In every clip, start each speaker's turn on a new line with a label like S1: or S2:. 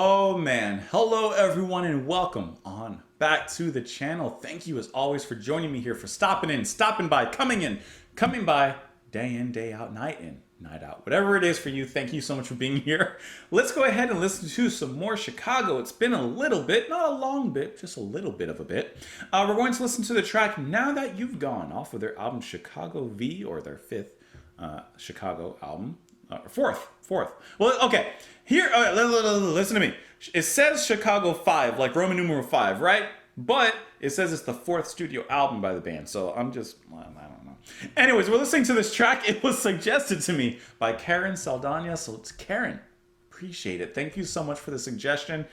S1: Oh man, hello everyone and welcome on back to the channel. Thank you as always for joining me here, for stopping in, stopping by, coming by, day in, day out, night in, night out. Whatever it is for you, thank you so much for being here. Let's go ahead and listen to some more Chicago. It's been a little bit, not a long bit, just a little bit of a bit. We're going to listen to the track Now That You've Gone off of their album Chicago V, or their fifth Chicago album. Fourth. Well, okay. Here, listen to me. It says Chicago 5, like Roman numeral 5, right? But it says it's the fourth studio album by the band. So I'm just, I don't know. Anyways, we're listening to this track. It was suggested to me by Karen Saldana. So it's Karen. Appreciate it. Thank you so much for the suggestion.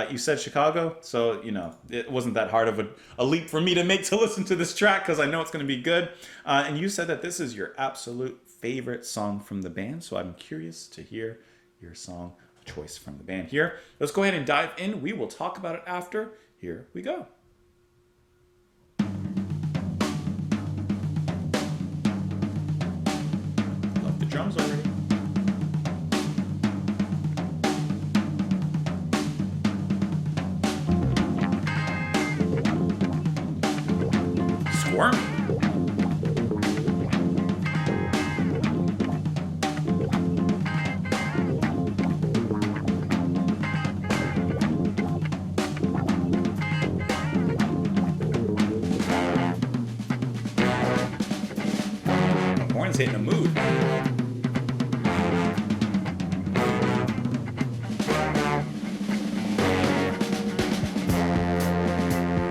S1: You said Chicago, so, you know, it wasn't that hard of a leap for me to make to listen to this track because I know it's going to be good. And you said that this is your absolute favorite song from the band, so I'm curious to hear your song choice from the band here. Let's go ahead and dive in. We will talk about it after. Here we go. Love the drums already. Squirmy. Hitting a mood.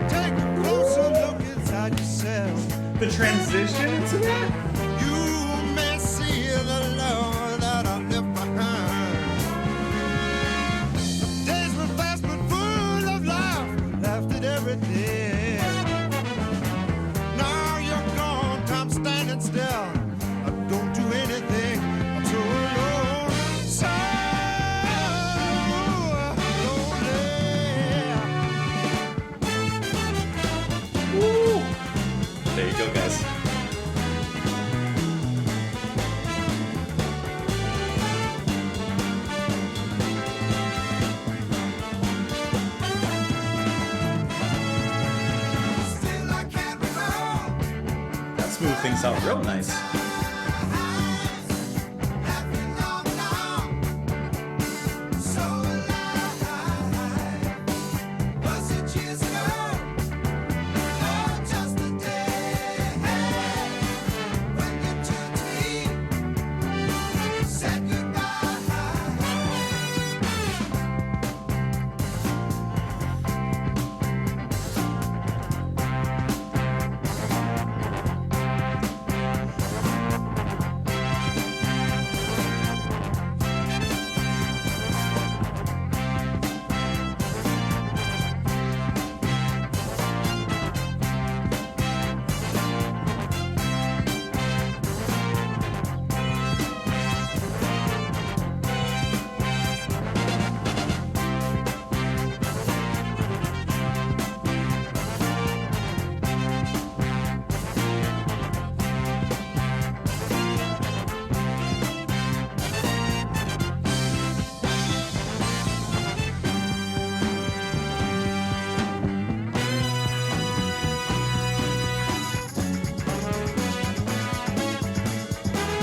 S2: Take a closer look inside yourself.
S1: The transition into that?
S2: You may see the love that I left behind. Days were fast but full of life, laughed at everything. Now you're gone, time standing still. Don't do anything, I'm so alone, so lonely.
S1: Woo! There you go, guys.
S2: Still I can't recall.
S1: That smooth things out real nice.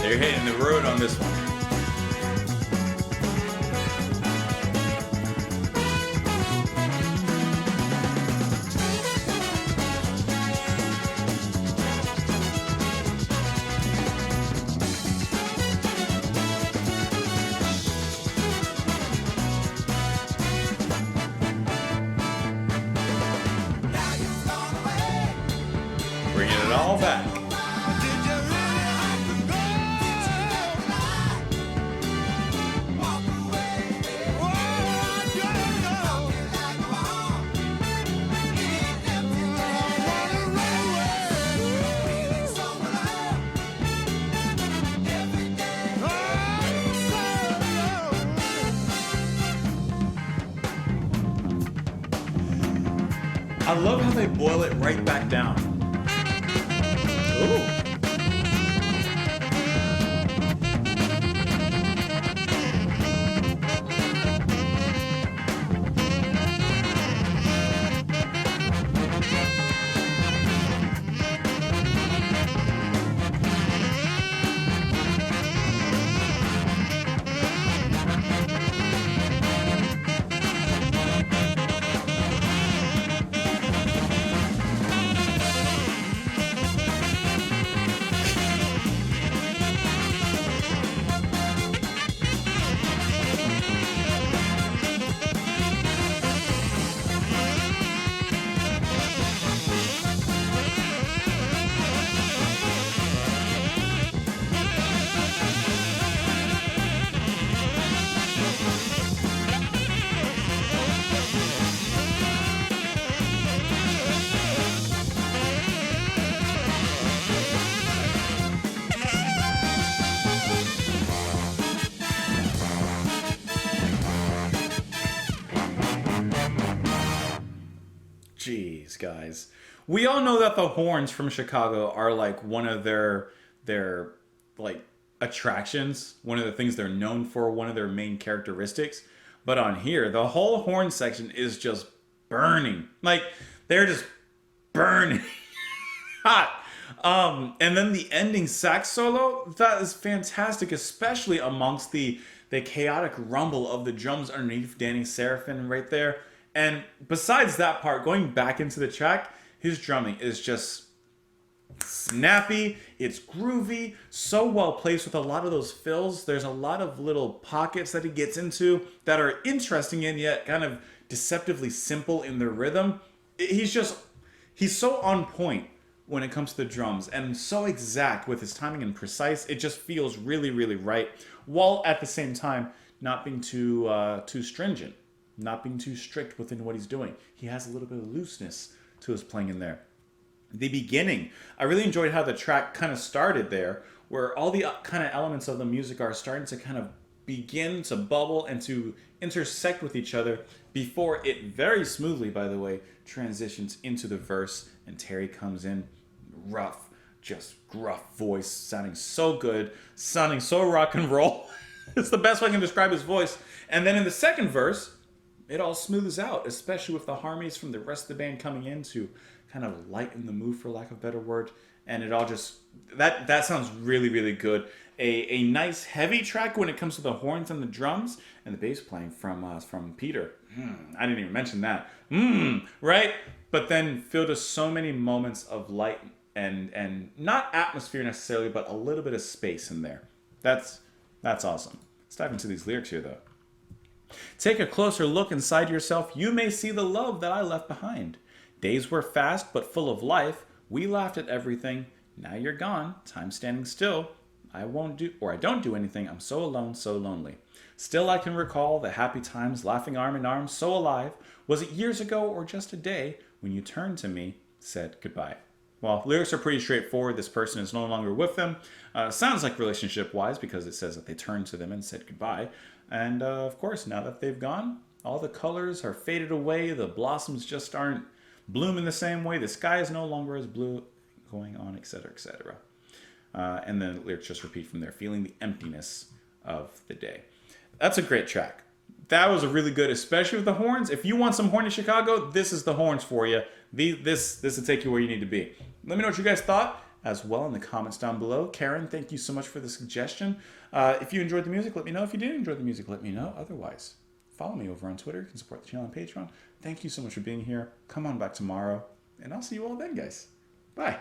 S1: They're hitting the road on this one. Bringing it all back. I love how they boil it right back down. Ooh. these guys. We all know that the horns from Chicago are like one of their like attractions, one of the things they're known for, one of their main characteristics. But on here, the whole horn section is just burning. Like they're just burning hot. And then the ending sax solo, that is fantastic, especially amongst the chaotic rumble of the drums underneath Danny Seraphim right there. And besides that part, going back into the track, his drumming is just snappy, it's groovy, so well placed with a lot of those fills. There's a lot of little pockets that he gets into that are interesting and yet kind of deceptively simple in their rhythm. He's so on point when it comes to the drums and so exact with his timing and precise. It just feels really, really right, while at the same time not being too stringent, not being too strict within what he's doing. He has a little bit of looseness to his playing in there. The beginning, I really enjoyed how the track kind of started there, where all the kind of elements of the music are starting to kind of begin to bubble and to intersect with each other before it very smoothly, by the way, transitions into the verse, and Terry comes in rough, just gruff voice, sounding so good, sounding so rock and roll. It's the best way I can describe his voice. And then in the second verse, it all smooths out, especially with the harmonies from the rest of the band coming in to kind of lighten the mood, for lack of a better word. And it all just, that sounds really, really good. A nice heavy track when it comes to the horns and the drums and the bass playing from Peter. I didn't even mention that. Right? But then filled with so many moments of light and not atmosphere necessarily, but a little bit of space in there. That's awesome. Let's dive into these lyrics here, though. Take a closer look inside yourself. You may see the love that I left behind. Days were fast, but full of life. We laughed at everything. Now you're gone. Time standing still. I don't do anything. I'm so alone, so lonely. Still I can recall the happy times, laughing arm in arm, so alive. Was it years ago or just a day when you turned to me, said goodbye? Well, lyrics are pretty straightforward. This person is no longer with them. Sounds like relationship-wise because it says that they turned to them and said goodbye. And of course, now that they've gone, all the colors are faded away. The blossoms just aren't blooming the same way. The sky is no longer as blue, going on, etc., etc. And then the lyrics just repeat from there, feeling the emptiness of the day. That's a great track. That was a really good, especially with the horns. If you want some horny Chicago, this is the horns for you. This will take you where you need to be. Let me know what you guys thought as well in the comments down below. Karen, thank you so much for the suggestion. If you enjoyed the music, let me know. If you didn't enjoy the music, let me know. Otherwise, follow me over on Twitter. You can support the channel on Patreon. Thank you so much for being here. Come on back tomorrow, and I'll see you all then, guys. Bye.